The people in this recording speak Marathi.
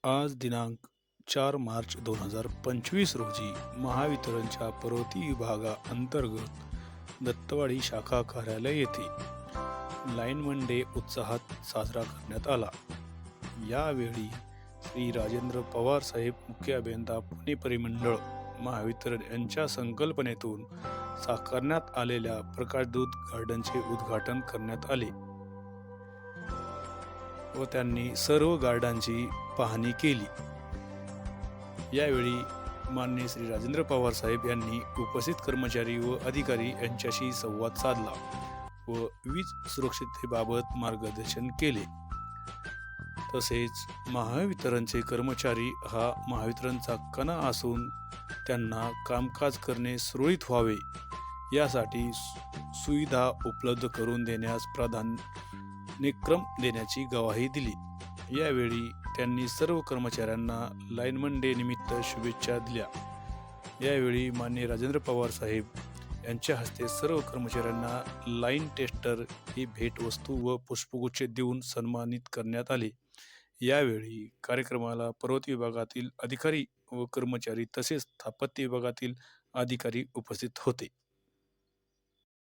आज दिनांक 4 मार्च 2025 रोजी महावितरणच्या पर्वती विभागाअंतर्गत दत्तवाडी शाखा कार्यालय येथे लाईनमन डे उत्साहात साजरा करण्यात आला। यावेळी श्री राजेंद्र पवार साहेब, मुख्य अभियंता, पुणे परिमंडळ महावितरण यांच्या संकल्पनेतून साकारण्यात आलेल्या प्रकाशदूत गार्डनचे उद्घाटन करण्यात आले व त्यांनी सर्व गार्डनची पाहणी केली। यावेळी माननीय श्री राजेंद्र पवार साहेब यांनी उपस्थित कर्मचारी व अधिकारी यांच्याशी संवाद साधला व वीज सुरक्षिततेबाबत मार्गदर्शन केले। तसेच महावितरणचे कर्मचारी हा महावितरणचा कणा असून त्यांना कामकाज करणे सुरळीत व्हावे यासाठी सुविधा उपलब्ध करून देण्यास प्राधान्यक्रम देण्याची ग्वाही दिली। यावेळी त्यांनी सर्व कर्मचाऱ्यांना लाईनमन डे निमित्त शुभेच्छा दिल्या। यावेळी माननीय राजेंद्र पवार साहेब यांच्या हस्ते सर्व कर्मचाऱ्यांना लाईन टेस्टर ही भेटवस्तू व पुष्पगुच्छ देऊन सन्मानित करण्यात आले। यावेळी कार्यक्रमाला पर्वती विभागातील अधिकारी व कर्मचारी तसेच स्थापत्य विभागातील अधिकारी उपस्थित होते।